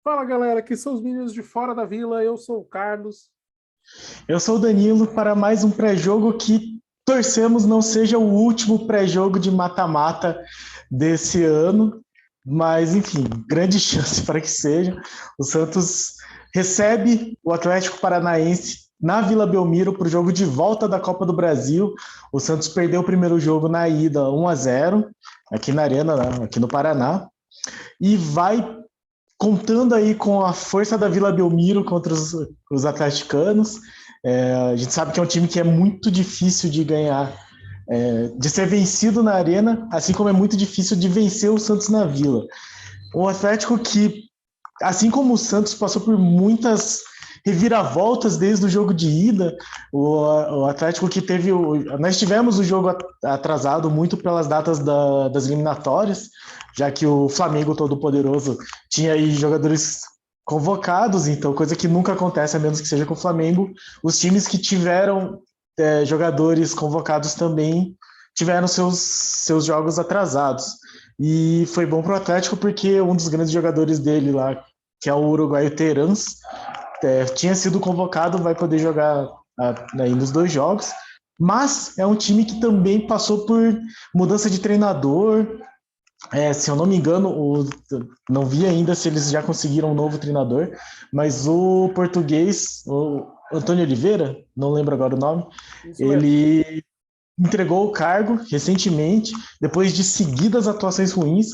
Fala galera, aqui são os meninos de Fora da Vila, eu sou o Carlos. Eu sou o Danilo para mais um pré-jogo que torcemos não seja o último pré-jogo de mata-mata desse ano, mas enfim, grande chance para que seja. O Santos recebe o Atlético Paranaense na Vila Belmiro para o jogo de volta da Copa do Brasil. O Santos perdeu o primeiro jogo na ida 1-0 aqui na Arena, né, aqui no Paraná, e vai contando aí com a força da Vila Belmiro contra os atleticanos. A gente sabe que é um time que é muito difícil de ganhar, de ser vencido na arena, assim como é muito difícil de vencer o Santos na Vila. Um Atlético que, assim como o Santos, passou por muitas reviravoltas desde o jogo de ida. O Atlético que teve. Nós tivemos o jogo atrasado muito pelas datas das eliminatórias, já que o Flamengo Todo-Poderoso tinha aí jogadores convocados, então coisa que nunca acontece, a menos que seja com o Flamengo. Os times que tiveram jogadores convocados também tiveram seus jogos atrasados. E foi bom para o Atlético porque um dos grandes jogadores dele lá, que é o uruguaio Terans, tinha sido convocado, vai poder jogar aí nos dois jogos. Mas é um time que também passou por mudança de treinador. Se eu não me engano, não vi ainda se eles já conseguiram um novo treinador, mas o português, o Antônio Oliveira, não lembro agora o nome, Isso mesmo. ele entregou o cargo recentemente, depois de seguidas atuações ruins.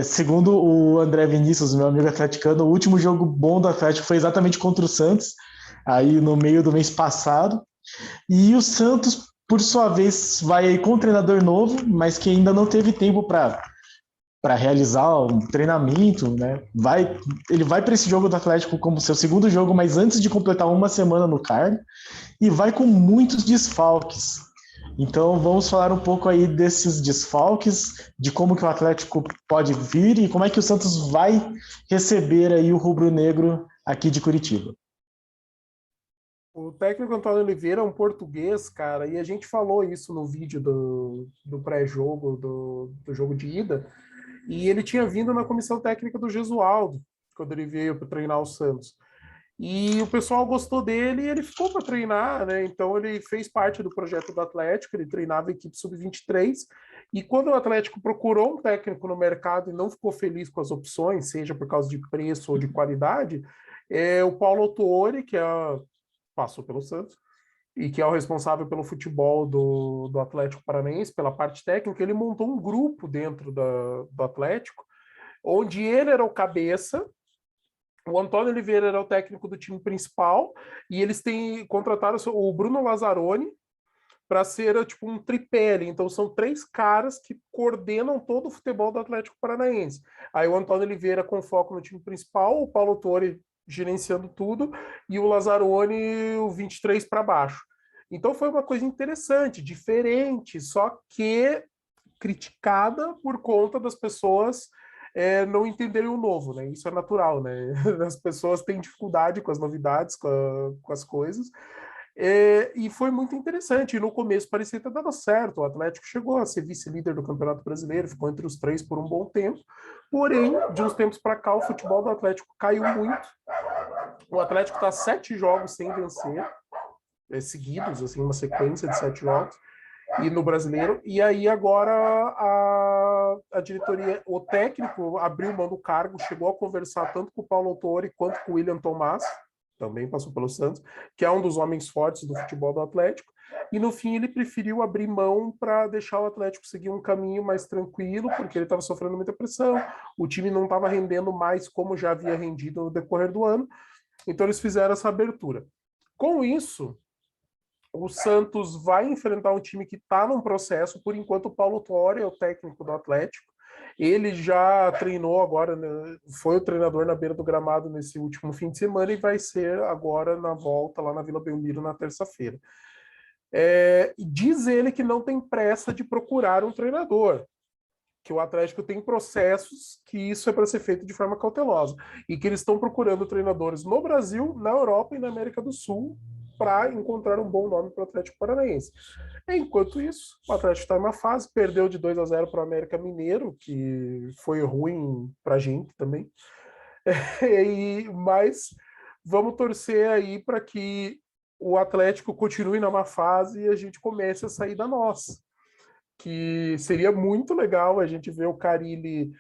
Segundo o André Vinícius, meu amigo atleticano, o último jogo bom do Atlético foi exatamente contra o Santos, aí no meio do mês passado. E o Santos, por sua vez, vai aí com um treinador novo, mas que ainda não teve tempo para realizar um treinamento, né? Ele vai para esse jogo do Atlético como seu segundo jogo, mas antes de completar uma semana no cargo, e vai com muitos desfalques. Então vamos falar um pouco aí desses desfalques, de como que o Atlético pode vir e como é que o Santos vai receber aí o rubro-negro aqui de Curitiba. O técnico Antônio Oliveira é um português, cara, e a gente falou isso no vídeo do pré-jogo, do jogo de ida, e ele tinha vindo na comissão técnica do Gesualdo, quando ele veio para treinar o Santos. E o pessoal gostou dele e ele ficou para treinar, né? Então ele fez parte do projeto do Atlético, ele treinava a equipe sub-23. E quando o Atlético procurou um técnico no mercado e não ficou feliz com as opções, seja por causa de preço ou de qualidade, o Paulo Autuori, passou pelo Santos, e que é o responsável pelo futebol do Atlético Paranaense, pela parte técnica, ele montou um grupo dentro do Atlético, onde ele era o cabeça, o Antônio Oliveira era o técnico do time principal e eles contrataram o Bruno Lazzaroni para ser tipo um tripé ali. Então são três caras que coordenam todo o futebol do Atlético Paranaense. Aí o Antônio Oliveira com foco no time principal, o Paulo Torre gerenciando tudo e o Lazzaroni o 23 para baixo. Então foi uma coisa interessante, diferente, só que criticada por conta das pessoas não entenderem o novo, né? Isso é natural, né? As pessoas têm dificuldade com as novidades, com as coisas. E foi muito interessante. E no começo parecia ter dado certo. O Atlético chegou a ser vice-líder do Campeonato Brasileiro, ficou entre os três por um bom tempo. Porém, de uns tempos para cá, o futebol do Atlético caiu muito. O Atlético está 7 jogos sem vencer, seguidos, assim, uma sequência de 7 jogos e no brasileiro. E aí agora a diretoria, o técnico abriu mão do cargo, chegou a conversar tanto com o Paulo Autori quanto com o William Tomás, também passou pelo Santos, que é um dos homens fortes do futebol do Atlético. E no fim ele preferiu abrir mão para deixar o Atlético seguir um caminho mais tranquilo, porque ele estava sofrendo muita pressão, o time não estava rendendo mais como já havia rendido no decorrer do ano. Então eles fizeram essa abertura. Com isso, o Santos vai enfrentar um time que está num processo, por enquanto o Paulo Tuori é o técnico do Atlético. Ele já treinou agora, né, foi o treinador na beira do gramado nesse último fim de semana e vai ser agora na volta lá na Vila Belmiro na terça-feira. Diz ele que não tem pressa de procurar um treinador, que o Atlético tem processos que isso é para ser feito de forma cautelosa e que eles estão procurando treinadores no Brasil, na Europa e na América do Sul para encontrar um bom nome para o Atlético Paranaense. Enquanto isso, o Atlético está em uma fase, perdeu de 2-0 para o América Mineiro, que foi ruim para a gente também. Mas vamos torcer aí para que o Atlético continue na má fase e a gente comece a sair da nossa. Que seria muito legal a gente ver o Carille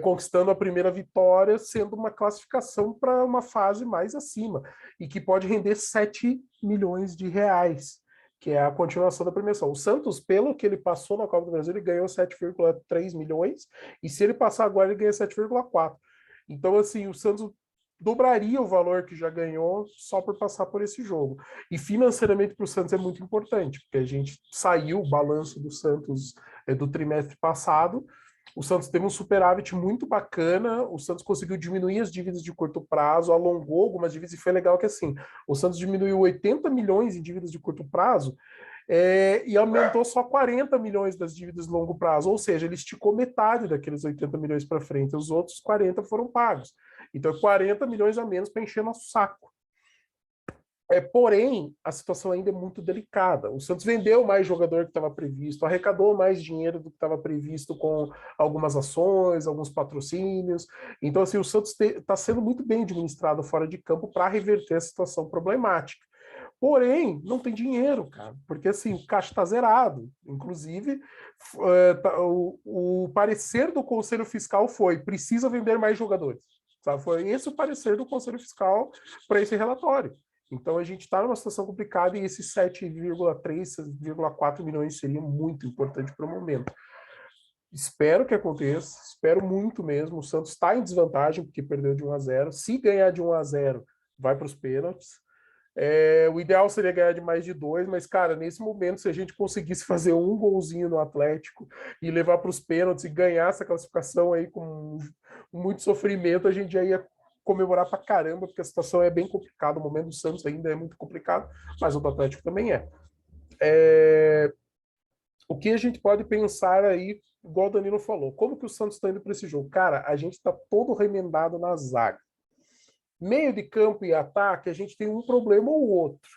conquistando a primeira vitória, sendo uma classificação para uma fase mais acima, e que pode render 7 milhões de reais, que é a continuação da premiação. O Santos, pelo que ele passou na Copa do Brasil, ele ganhou 7,3 milhões, e se ele passar agora, ele ganha 7,4. Então, assim, o Santos dobraria o valor que já ganhou só por passar por esse jogo. E financeiramente para o Santos é muito importante, porque a gente saiu o balanço do Santos do trimestre passado. O Santos teve um superávit muito bacana, o Santos conseguiu diminuir as dívidas de curto prazo, alongou algumas dívidas, e foi legal que assim, o Santos diminuiu 80 milhões em dívidas de curto prazo, e aumentou só 40 milhões das dívidas de longo prazo, ou seja, ele esticou metade daqueles 80 milhões para frente, os outros 40 foram pagos. Então, 40 milhões a menos para encher nosso saco. Porém, a situação ainda é muito delicada. O Santos vendeu mais jogador que estava previsto, arrecadou mais dinheiro do que estava previsto com algumas ações, alguns patrocínios. Então, assim, o Santos está sendo muito bem administrado fora de campo para reverter a situação problemática. Porém, não tem dinheiro, cara, porque assim, o caixa está zerado. Inclusive, o parecer do Conselho Fiscal foi: precisa vender mais jogadores. Sabe? Foi esse o parecer do Conselho Fiscal para esse relatório. Então a gente está numa situação complicada e esses 7,3, 7,4 milhões seria muito importante para o momento. Espero que aconteça, espero muito mesmo. O Santos está em desvantagem porque perdeu de 1-0. Se ganhar de 1-0, vai para os pênaltis. O ideal seria ganhar de mais de 2, mas, cara, nesse momento, se a gente conseguisse fazer um golzinho no Atlético e levar para os pênaltis e ganhar essa classificação aí com muito sofrimento, a gente já ia comemorar pra caramba, porque a situação é bem complicada. O momento do Santos ainda é muito complicado, mas o do Atlético também é. O que a gente pode pensar aí, igual o Danilo falou, como que o Santos está indo para esse jogo? Cara, a gente está todo remendado na zaga. Meio de campo e ataque, a gente tem um problema ou outro,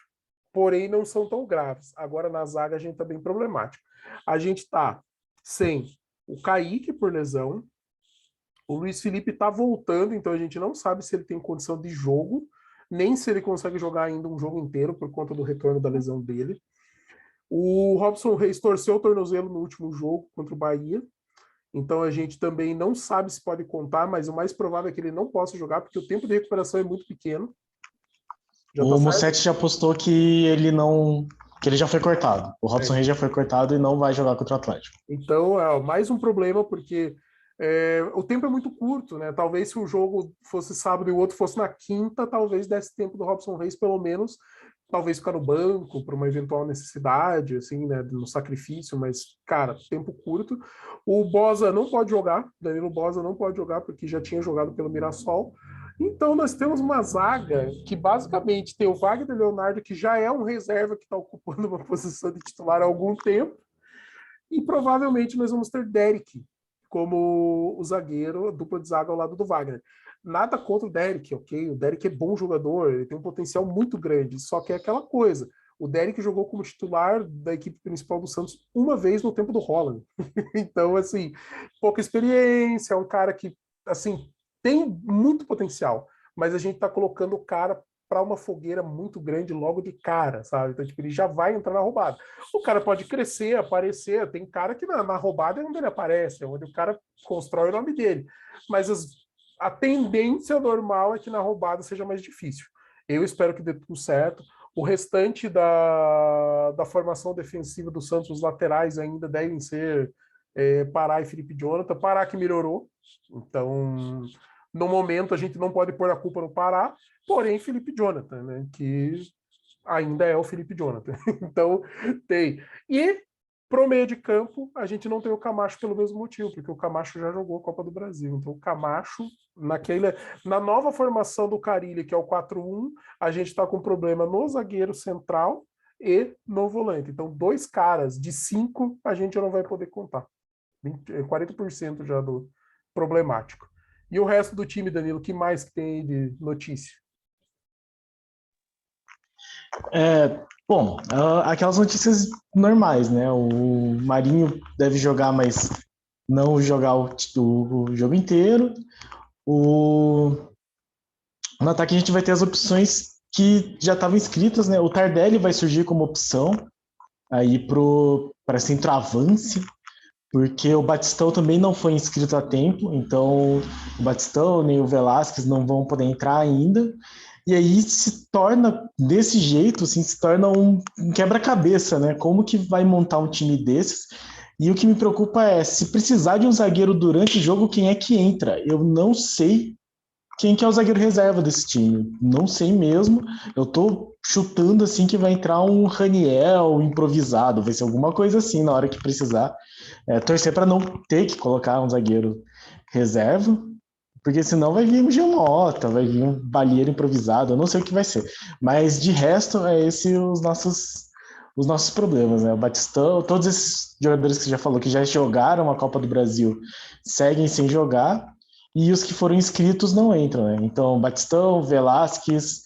porém não são tão graves. Agora na zaga a gente está bem problemático. A gente está sem o Kaique por lesão, o Luiz Felipe está voltando, então a gente não sabe se ele tem condição de jogo, nem se ele consegue jogar ainda um jogo inteiro por conta do retorno da lesão dele. O Robson Reis torceu o tornozelo no último jogo contra o Bahia, então a gente também não sabe se pode contar, mas o mais provável é que ele não possa jogar, porque o tempo de recuperação é muito pequeno. Já o Mussetti já postou que ele não. Que ele já foi cortado. O Robson Reis já foi cortado e não vai jogar contra o Atlético. Então, mais um problema, porque o tempo é muito curto, né? Talvez se um jogo fosse sábado e o outro fosse na quinta, talvez desse tempo do Robson Reis, pelo menos, talvez ficar no banco para uma eventual necessidade, assim, né? No sacrifício, mas, cara, tempo curto. O Bosa não pode jogar, Danilo Bosa não pode jogar, porque já tinha jogado pelo Mirassol. Então, nós temos uma zaga que basicamente tem o Wagner Leonardo, que já é um reserva que está ocupando uma posição de titular há algum tempo, e provavelmente nós vamos ter Derek como o zagueiro, a dupla de zaga ao lado do Wagner. Nada contra o Derek, ok? O Derek é bom jogador, ele tem um potencial muito grande, só que é aquela coisa. O Derek jogou como titular da equipe principal do Santos uma vez no tempo do Holland. Então, assim, pouca experiência, é um cara que, assim, tem muito potencial, mas a gente está colocando o cara para uma fogueira muito grande logo de cara, sabe? Então, tipo, ele já vai entrar na roubada. O cara pode crescer, aparecer, tem cara que na roubada é onde ele aparece, é onde o cara constrói o nome dele. Mas a tendência normal é que na roubada seja mais difícil. Eu espero que dê tudo certo. O restante da formação defensiva do Santos, os laterais ainda devem ser Pará e Felipe Jonathan. Pará que melhorou, então no momento a gente não pode pôr a culpa no Pará, porém Felipe Jonathan, né, que ainda é o Felipe Jonathan. Então tem. E pro meio de campo, a gente não tem o Camacho pelo mesmo motivo, porque o Camacho já jogou a Copa do Brasil. Então o Camacho, na nova formação do Carille, que é o 4-1, a gente está com problema no zagueiro central e no volante. Então 2 caras de 5 a gente não vai poder contar. 40% já do problemático. E o resto do time, Danilo, que mais que tem aí de notícia? Bom, aquelas notícias normais, né? O Marinho deve jogar, mas não jogar o jogo inteiro. O No ataque a gente vai ter as opções que já estavam escritas, né? O Tardelli vai surgir como opção aí para centroavance, porque o Batistão também não foi inscrito a tempo, então o Batistão nem o Velasquez não vão poder entrar ainda. E aí se torna, desse jeito, assim, se torna um quebra-cabeça, né? Como que vai montar um time desses? E o que me preocupa é, se precisar de um zagueiro durante o jogo, quem é que entra? Eu não sei quem que é o zagueiro reserva desse time. Não sei mesmo. Eu tô chutando assim que vai entrar um Raniel improvisado, vai ser alguma coisa assim na hora que precisar. Torcer para não ter que colocar um zagueiro reserva, porque senão vai vir um Giamota, vai vir um Balieiro improvisado, eu não sei o que vai ser. Mas de resto, é esse os nossos problemas, né? O Batistão, todos esses jogadores que você já falou que já jogaram a Copa do Brasil seguem sem jogar, e os que foram inscritos não entram, né? Então, Batistão, Velasquez,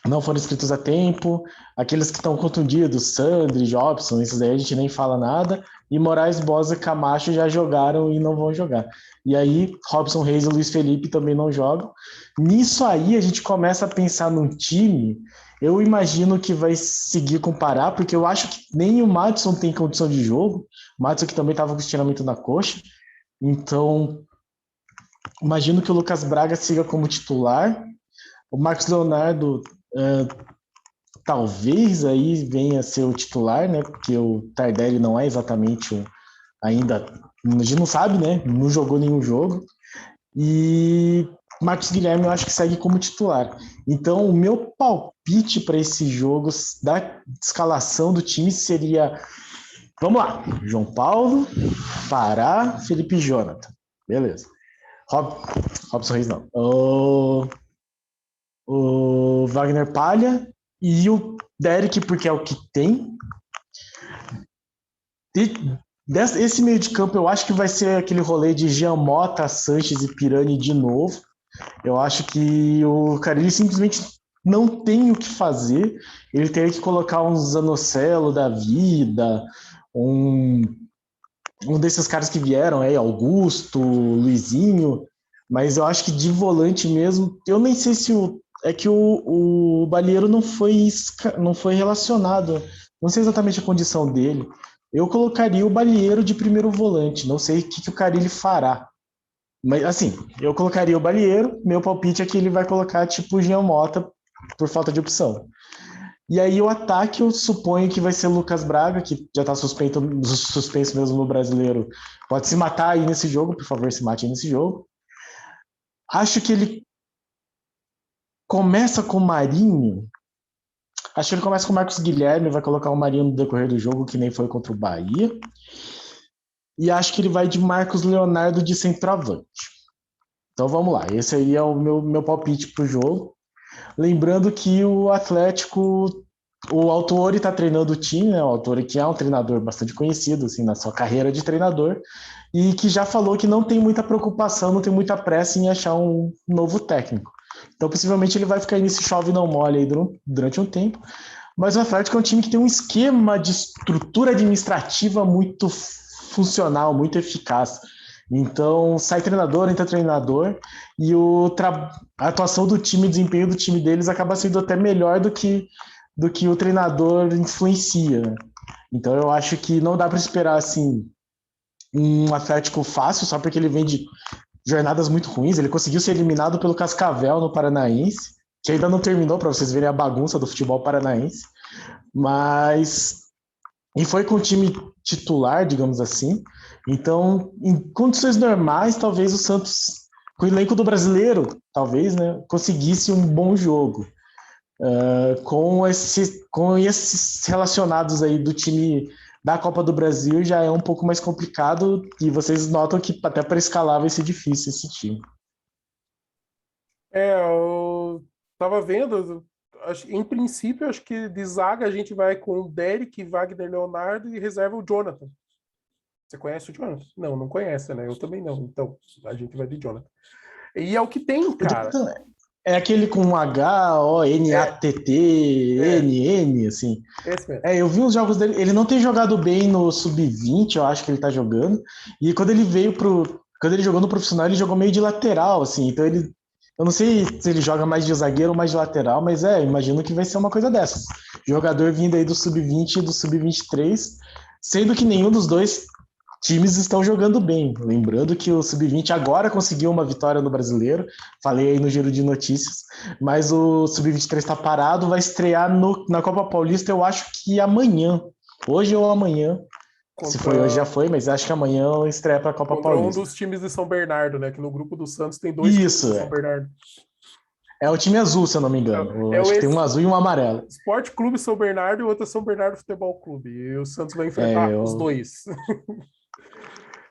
não foram inscritos a tempo, aqueles que estão contundidos, Sandri, Jobson, esses aí a gente nem fala nada, e Moraes, Bosa e Camacho já jogaram e não vão jogar. E aí, Robson Reis e Luiz Felipe também não jogam. Nisso aí, a gente começa a pensar num time, eu imagino que vai seguir com o Pará, porque eu acho que nem o Madison tem condição de jogo, o Madison que também estava com estiramento na coxa, então imagino que o Lucas Braga siga como titular, o Marcos Leonardo talvez aí venha a ser o titular, né? Porque o Tardelli não é exatamente ainda. A gente não sabe, né? Não jogou nenhum jogo. E Marcos Guilherme eu acho que segue como titular. Então, o meu palpite para esse jogo da escalação do time seria. Vamos lá. João Paulo, Pará, Felipe Jonathan. Beleza. Robson Reis não. O Wagner Palha e o Derek, porque é o que tem. Esse meio de campo eu acho que vai ser aquele rolê de Jean Mota, Sanches e Pirani de novo. Eu acho que o Carille simplesmente não tem o que fazer. Ele teria que colocar um Zanocelo da vida, um desses caras que vieram aí, Augusto, Luizinho, mas eu acho que de volante mesmo, eu nem sei se é que o Balieiro não foi relacionado, não sei exatamente a condição dele. Eu colocaria o Balieiro de primeiro volante, não sei o que o Carille fará. Mas assim, eu colocaria o Balieiro, meu palpite é que ele vai colocar tipo o Jean Mota por falta de opção. E aí o ataque eu suponho que vai ser o Lucas Braga, que já está suspenso mesmo no Brasileiro. Pode se matar aí nesse jogo, por favor, se mate aí nesse jogo. Acho que ele começa com o Marinho. Acho que ele começa com o Marcos Guilherme, vai colocar o Marinho no decorrer do jogo, que nem foi contra o Bahia. E acho que ele vai de Marcos Leonardo de centroavante. Então vamos lá, esse aí é o meu palpite para o jogo. Lembrando que o Atlético, o Autori está treinando o time, né? O Autori que é um treinador bastante conhecido assim, na sua carreira de treinador, e que já falou que não tem muita preocupação, não tem muita pressa em achar um novo técnico. Então, possivelmente, ele vai ficar nesse chove não molha aí durante um tempo. Mas o Atlético é um time que tem um esquema de estrutura administrativa muito funcional, muito eficaz. Então, sai treinador, entra treinador, e a atuação do time, o desempenho do time deles acaba sendo até melhor do que o treinador influencia. Né? Então, eu acho que não dá para esperar assim um Atlético fácil, só porque ele vem de jornadas muito ruins. Ele conseguiu ser eliminado pelo Cascavel no Paranaense, que ainda não terminou, para vocês verem a bagunça do futebol paranaense. Mas. E foi com o time titular, digamos assim. Então, em condições normais, talvez o Santos, com o elenco do brasileiro, talvez, né, conseguisse um bom jogo. Com esses relacionados aí do time da Copa do Brasil já é um pouco mais complicado e vocês notam que até para escalar vai ser difícil esse time. Eu tava vendo, em princípio, acho que de zaga a gente vai com o Derek, Wagner Leonardo e reserva o Jonathan. Você conhece o Jonathan? Não, não conhece, né? Eu também não. Então, a gente vai de Jonathan. E é o que tem, cara. É aquele com H-O-N-A-T-T-N-N, assim. Esse mesmo. Eu vi os jogos dele. Ele não tem jogado bem no Sub-20, eu acho que ele tá jogando. E quando ele jogou no profissional, ele jogou meio de lateral, assim. Então ele Eu não sei se ele joga mais de zagueiro ou mais de lateral, mas imagino que vai ser uma coisa dessas. Jogador vindo aí do sub-20 e do sub-23, sendo que nenhum dos dois times estão jogando bem. Lembrando que o sub-20 agora conseguiu uma vitória no Brasileiro, falei aí no giro de notícias, mas o sub-23 está parado, vai estrear na Copa Paulista, eu acho que amanhã, hoje ou amanhã. Se foi hoje, já Contra, foi, mas acho que amanhã estreia para a Copa contra um Paulista. dos times de São Bernardo, né? Que no grupo do Santos tem dois times Isso, de São Bernardo. é o time azul, se eu não me engano. É Eu o acho que tem um azul e um amarelo. Esporte Clube São Bernardo e o outro é São Bernardo Futebol Clube. E o Santos vai É, enfrentar os dois.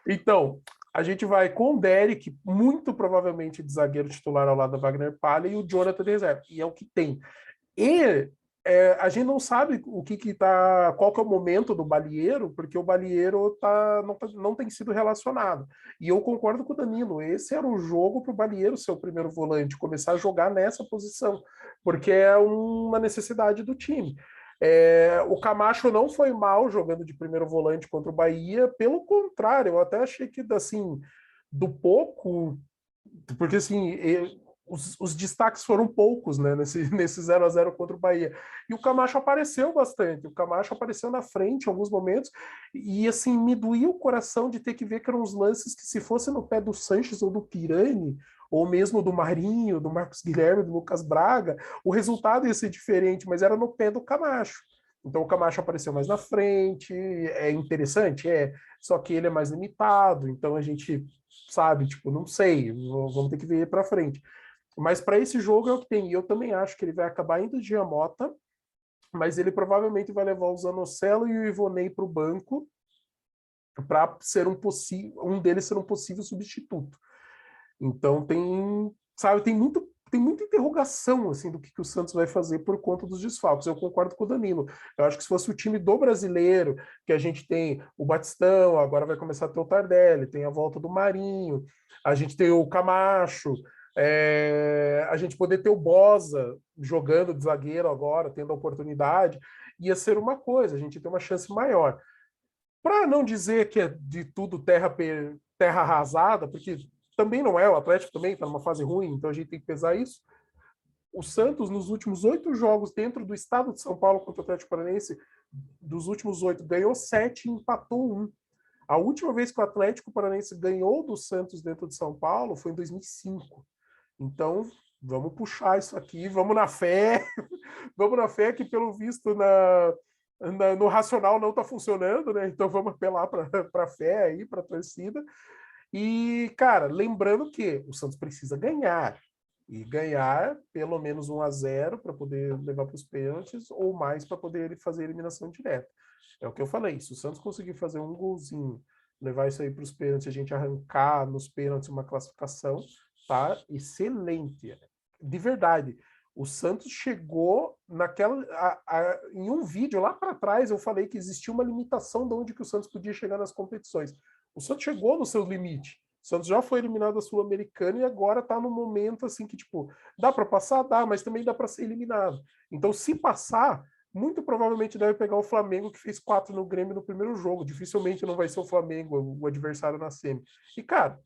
Então, a gente vai com o Derek, muito provavelmente de zagueiro titular ao lado da Wagner Palha, e o Jonathan de reserva. E é o que tem. E a gente não sabe o que tá, qual que é o momento do Balieiro, porque o Balieiro não tem sido relacionado. E eu concordo com o Danilo, esse era o jogo para o Balieiro ser o primeiro volante, começar a jogar nessa posição, porque é uma necessidade do time. O Camacho não foi mal jogando de primeiro volante contra o Bahia, pelo contrário, eu até achei que assim, do pouco, porque assim, os destaques foram poucos, né, nesse 0-0 contra o Bahia. E o Camacho apareceu bastante, o Camacho apareceu na frente em alguns momentos, e assim, me doía o coração de ter que ver que eram uns lances que se fosse no pé do Sanches ou do Pirani, ou mesmo do Marinho, do Marcos Guilherme, do Lucas Braga, o resultado ia ser diferente, mas era no pé do Camacho. Então o Camacho apareceu mais na frente, é interessante, só que ele é mais limitado, então a gente sabe, tipo, não sei, vamos ter que ver para frente. Mas para esse jogo é o que tem. E eu também acho que ele vai acabar indo de Giamota, mas ele provavelmente vai levar o Zanocelo e o Ivonei para o banco para ser um deles ser um possível substituto. Então sabe, tem muita interrogação assim do que o Santos vai fazer por conta dos desfalques. Eu concordo com o Danilo. Eu acho que se fosse o time do brasileiro, que a gente tem o Batistão, agora vai começar a ter o Tardelli, tem a volta do Marinho, a gente tem o Camacho, a gente poder ter o Bosa jogando de zagueiro agora, tendo a oportunidade, ia ser uma coisa, a gente tem uma chance maior. Para não dizer que é de tudo terra arrasada, porque também não é, o Atlético também está numa fase ruim, então a gente tem que pesar isso. O Santos, nos últimos 8 jogos dentro do estado de São Paulo contra o Atlético Paranaense, dos últimos 8, ganhou 7 e empatou 1. A última vez que o Atlético Paranaense ganhou do Santos dentro de São Paulo foi em 2005. Então, vamos puxar isso aqui, vamos na fé, vamos na fé que, pelo visto, no racional não está funcionando, né? Então vamos apelar para a fé aí, para a torcida. E, cara, lembrando que o Santos precisa ganhar. E ganhar pelo menos 1-0 para poder levar para os pênaltis, ou mais para poder ele fazer a eliminação direta. É o que eu falei. Se o Santos conseguir fazer um golzinho, levar isso aí para os pênaltis, a gente arrancar nos pênaltis uma classificação, tá excelente. De verdade. O Santos chegou em um vídeo lá para trás, eu falei que existia uma limitação de onde que o Santos podia chegar nas competições. O Santos chegou no seu limite. O Santos já foi eliminado da Sul-Americana e agora está no momento assim que, tipo, dá para passar? Dá, mas também dá para ser eliminado. Então, se passar, muito provavelmente deve pegar o Flamengo, que fez 4 no Grêmio no primeiro jogo. Dificilmente não vai ser o Flamengo, o adversário na semi. E, cara,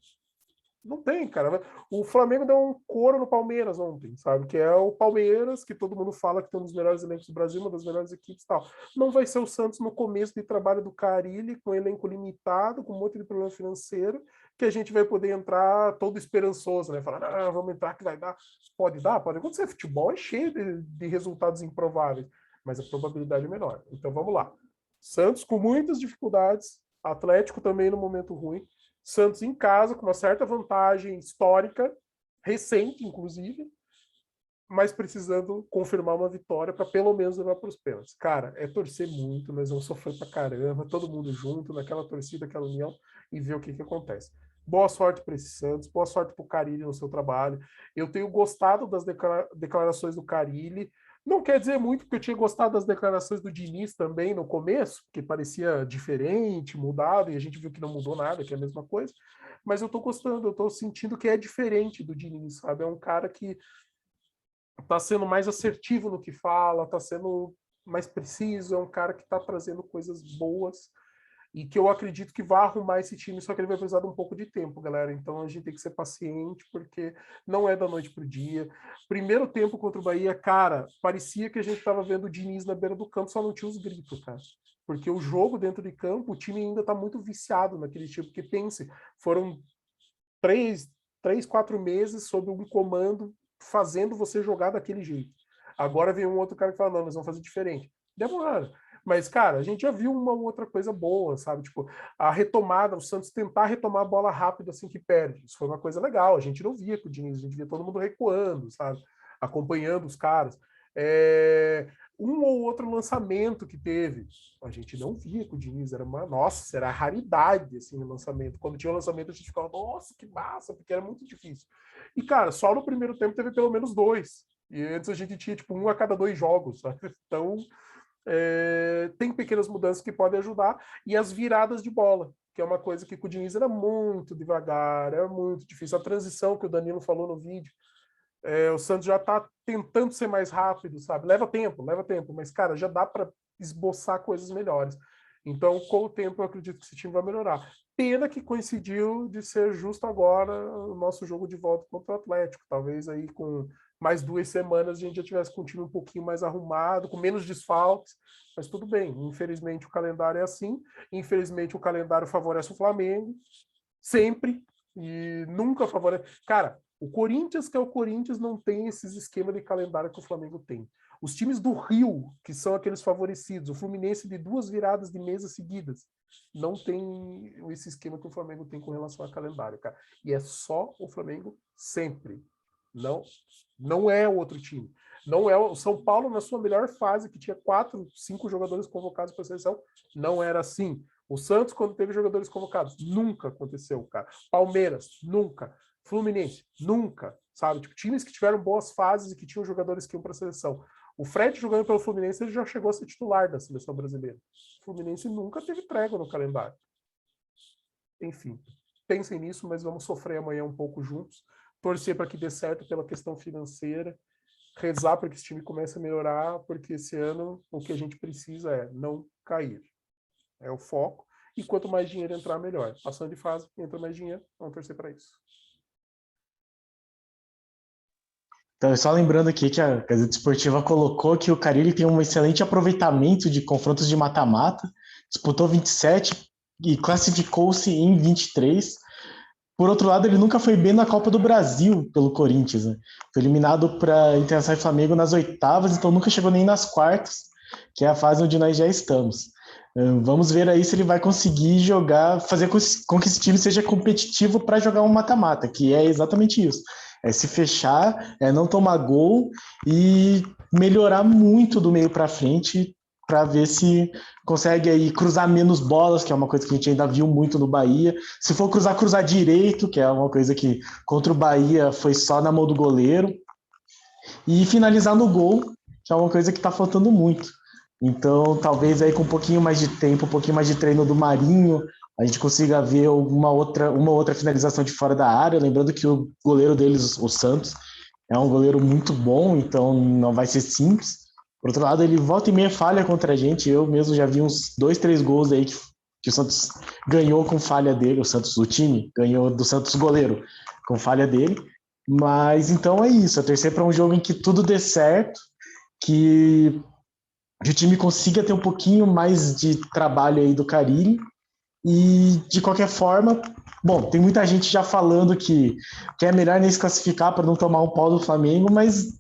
não tem, cara. O Flamengo deu um couro no Palmeiras ontem, sabe? Que é o Palmeiras, que todo mundo fala que tem um dos melhores elencos do Brasil, uma das melhores equipes e tal. Não vai ser o Santos no começo de trabalho do Carille, com elenco limitado, com um monte de problema financeiro, que a gente vai poder entrar todo esperançoso, né? Falar, ah, vamos entrar que vai dar. Pode dar, pode acontecer. Futebol é cheio de resultados improváveis, mas a probabilidade é menor. Então vamos lá. Santos com muitas dificuldades, Atlético também no momento ruim. Santos em casa, com uma certa vantagem histórica, recente, inclusive, mas precisando confirmar uma vitória para pelo menos levar para os pênaltis. Cara, é torcer muito, nós vamos sofrer pra caramba, todo mundo junto, naquela torcida, aquela união, e ver o que acontece. Boa sorte para esse Santos, boa sorte para o Carille no seu trabalho. Eu tenho gostado das declarações do Carille. Não quer dizer muito, porque eu tinha gostado das declarações do Diniz também no começo, que parecia diferente, mudado, e a gente viu que não mudou nada, que é a mesma coisa. Mas eu estou gostando, eu estou sentindo que é diferente do Diniz, sabe? É um cara que está sendo mais assertivo no que fala, está sendo mais preciso, é um cara que está trazendo coisas boas. e que eu acredito que vai arrumar esse time, só que ele vai precisar de um pouco de tempo, galera. Então a gente tem que ser paciente, porque não é da noite pro dia. Primeiro tempo contra o Bahia, cara, parecia que a gente estava vendo o Diniz na beira do campo, só não tinha os gritos, cara. Porque o jogo dentro de campo, o time ainda está muito viciado naquele tipo, porque pense, foram 4 meses sob um comando fazendo você jogar daquele jeito. Agora vem um outro cara que fala, não, nós vamos fazer diferente. Demora. Mas, cara, a gente já viu uma outra coisa boa, sabe? Tipo, a retomada, o Santos tentar retomar a bola rápido assim que perde. Isso foi uma coisa legal. A gente não via com o Diniz, a gente via todo mundo recuando, sabe? Acompanhando os caras. Um ou outro lançamento que teve, a gente não via com o Diniz, nossa, era raridade, assim, o lançamento. Quando tinha o lançamento, a gente ficava, nossa, que massa, porque era muito difícil. E, cara, só no primeiro tempo teve pelo menos 2. E antes a gente tinha, tipo, 1 a cada 2 jogos, sabe? Então, tem pequenas mudanças que podem ajudar, e as viradas de bola, que é uma coisa que com o Diniz era muito devagar, era muito difícil. A transição que o Danilo falou no vídeo, o Santos já está tentando ser mais rápido, sabe? Leva tempo, mas, cara, já dá para esboçar coisas melhores. Então, com o tempo, eu acredito que esse time vai melhorar. Pena que coincidiu de ser justo agora o nosso jogo de volta contra o Atlético. Talvez aí com mais 2 semanas a gente já tivesse com o time um pouquinho mais arrumado, com menos desfalques, mas tudo bem. Infelizmente o calendário é assim. Infelizmente o calendário favorece o Flamengo, sempre, e nunca favorece. Cara, o Corinthians, que é o Corinthians, não tem esses esquemas de calendário que o Flamengo tem. Os times do Rio, que são aqueles favorecidos, o Fluminense de 2 viradas de mesa seguidas, não tem esse esquema que o Flamengo tem com relação a calendário, cara. E é só o Flamengo sempre. Não é outro time. Não é o São Paulo, na sua melhor fase, que tinha 4, 5 jogadores convocados para a seleção, não era assim. O Santos, quando teve jogadores convocados, nunca aconteceu, cara. Palmeiras, nunca. Fluminense, nunca. Sabe? Tipo, times que tiveram boas fases e que tinham jogadores que iam para a seleção. O Fred, jogando pelo Fluminense, ele já chegou a ser titular da seleção brasileira. O Fluminense nunca teve trégua no calendário. Enfim, pensem nisso, mas vamos sofrer amanhã um pouco juntos. Torcer para que dê certo pela questão financeira. Rezar para que esse time comece a melhorar, porque esse ano o que a gente precisa é não cair. É o foco. E quanto mais dinheiro entrar, melhor. Passando de fase, entra mais dinheiro. Vamos torcer para isso. Então, só lembrando aqui que a Gazeta Esportiva colocou que o Carille tem um excelente aproveitamento de confrontos de mata-mata, disputou 27 e classificou-se em 23. Por outro lado, ele nunca foi bem na Copa do Brasil pelo Corinthians, né? Foi eliminado para Internacional e Flamengo nas oitavas, então nunca chegou nem nas quartas, que é a fase onde nós já estamos. Vamos ver aí se ele vai conseguir jogar, fazer com que esse time seja competitivo para jogar um mata-mata, que é exatamente isso. É se fechar, é não tomar gol e melhorar muito do meio para frente para ver se consegue aí cruzar menos bolas, que é uma coisa que a gente ainda viu muito no Bahia. Se for cruzar direito, que é uma coisa que contra o Bahia foi só na mão do goleiro. E finalizar no gol, que é uma coisa que está faltando muito. Então, talvez aí com um pouquinho mais de tempo, um pouquinho mais de treino do Marinho, a gente consiga ver uma outra finalização de fora da área. Lembrando que o goleiro deles, o Santos, é um goleiro muito bom, então não vai ser simples. Por outro lado, ele volta e meia falha contra a gente. Eu mesmo já vi uns 2, 3 gols aí que o Santos ganhou com falha dele. O time ganhou do Santos goleiro com falha dele. Mas então é isso. É torcer para um jogo em que tudo dê certo, que o time consiga ter um pouquinho mais de trabalho aí do Carille. E, de qualquer forma, bom, tem muita gente já falando que é melhor nem se classificar para não tomar um pau do Flamengo, mas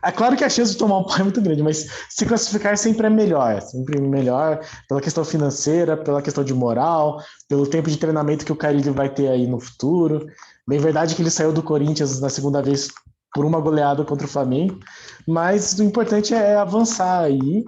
é claro que a chance de tomar um pau é muito grande, mas se classificar sempre melhor pela questão financeira, pela questão de moral, pelo tempo de treinamento que o Carille vai ter aí no futuro. Bem verdade que ele saiu do Corinthians na segunda vez por uma goleada contra o Flamengo, mas o importante é avançar aí.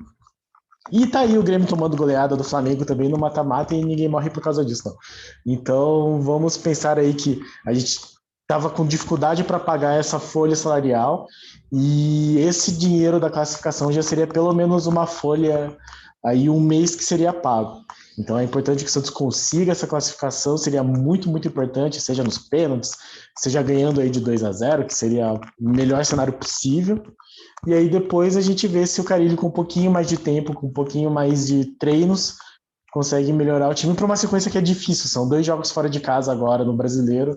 E tá aí o Grêmio tomando goleada do Flamengo também no mata-mata e ninguém morre por causa disso, não. Então vamos pensar aí que a gente estava com dificuldade para pagar essa folha salarial e esse dinheiro da classificação já seria pelo menos uma folha aí, um mês que seria pago. Então é importante que o Santos consiga essa classificação, seria muito, muito importante, seja nos pênaltis, seja ganhando aí de 2-0, que seria o melhor cenário possível. E aí depois a gente vê se o Carille com um pouquinho mais de tempo, com um pouquinho mais de treinos, consegue melhorar o time para uma sequência que é difícil. São 2 jogos fora de casa agora no Brasileiro,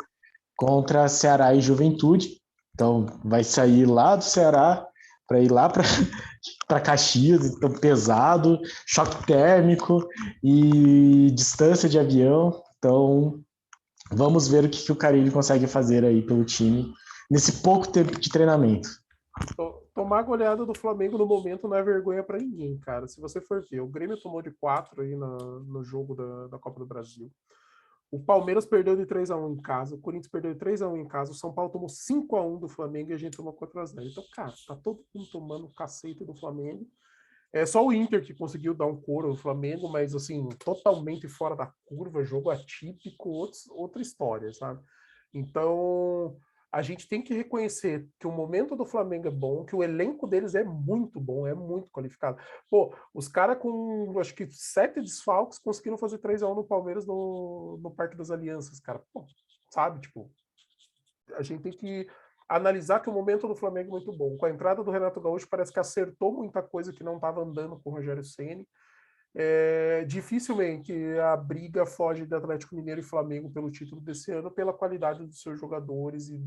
contra Ceará e Juventude. Então, vai sair lá do Ceará para ir lá para Caxias, então pesado, choque térmico e distância de avião. Então, vamos ver o que o Carille consegue fazer aí pelo time nesse pouco tempo de treinamento. Tomar a goleada do Flamengo no momento não é vergonha para ninguém, cara. Se você for ver, o Grêmio tomou de 4 aí no jogo da Copa do Brasil. O Palmeiras perdeu de 3-1 em casa, o Corinthians perdeu de 3-1 em casa, o São Paulo tomou 5-1 do Flamengo e a gente tomou 4-0. Então, cara, tá todo mundo tomando o cacete do Flamengo. É só o Inter que conseguiu dar um couro no Flamengo, mas assim, totalmente fora da curva, jogo atípico, outra história, sabe? Então, a gente tem que reconhecer que o momento do Flamengo é bom, que o elenco deles é muito bom, é muito qualificado. Pô, os caras com, acho que 7 desfalques conseguiram fazer 3-1 no Palmeiras no Parque das Alianças, cara. Pô, sabe, tipo, a gente tem que analisar que o momento do Flamengo é muito bom. Com a entrada do Renato Gaúcho, parece que acertou muita coisa que não estava andando com o Rogério Ceni. Dificilmente a briga foge de Atlético Mineiro e Flamengo pelo título desse ano pela qualidade dos seus jogadores e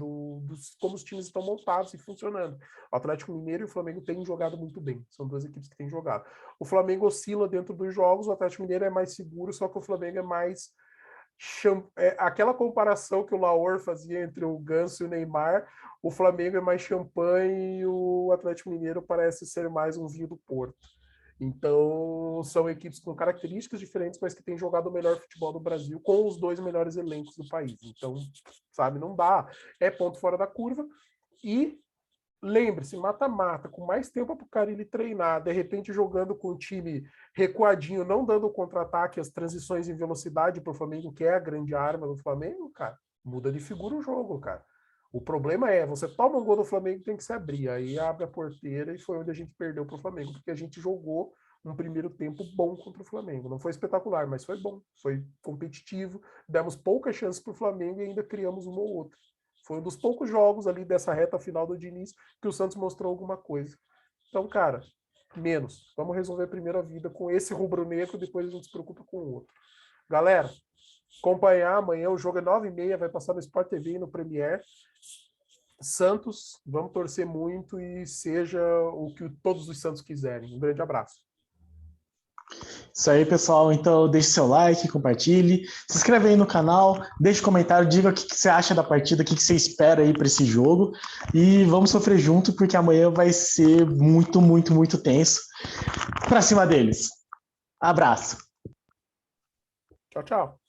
como os times estão montados e funcionando. O Atlético Mineiro e o Flamengo têm jogado muito bem, são duas equipes que têm jogado. O Flamengo oscila dentro dos jogos, o Atlético Mineiro é mais seguro, só que o Flamengo é mais aquela comparação que o Laor fazia entre o Ganso e o Neymar, o Flamengo é mais champanhe e o Atlético Mineiro parece ser mais um vinho do Porto. Então, são equipes com características diferentes, mas que têm jogado o melhor futebol do Brasil com os 2 melhores elencos do país. Então, sabe, não dá. É ponto fora da curva. E lembre-se, mata-mata, com mais tempo para o Carille treinar, de repente jogando com o time recuadinho, não dando o contra-ataque, as transições em velocidade para o Flamengo, que é a grande arma do Flamengo, cara, muda de figura o jogo, cara. O problema é, você toma um gol do Flamengo, tem que se abrir, aí abre a porteira e foi onde a gente perdeu para o Flamengo, porque a gente jogou um primeiro tempo bom contra o Flamengo. Não foi espetacular, mas foi bom, foi competitivo, demos poucas chances para o Flamengo e ainda criamos uma ou outra. Foi um dos poucos jogos ali dessa reta final do Diniz que o Santos mostrou alguma coisa. Então, cara, menos. Vamos resolver primeiro a vida com esse rubro-negro, depois a gente se preocupa com o outro. Galera, acompanhar amanhã, o jogo é 9h30, vai passar no Sport TV e no Premier. Santos, vamos torcer muito e seja o que todos os Santos quiserem. Um grande abraço. Isso aí, pessoal. Então, deixe seu like, compartilhe, se inscreve aí no canal, deixe um comentário, diga o que você acha da partida, o que você espera aí para esse jogo. E vamos sofrer junto, porque amanhã vai ser muito, muito, muito tenso. Para cima deles. Abraço. Tchau, tchau.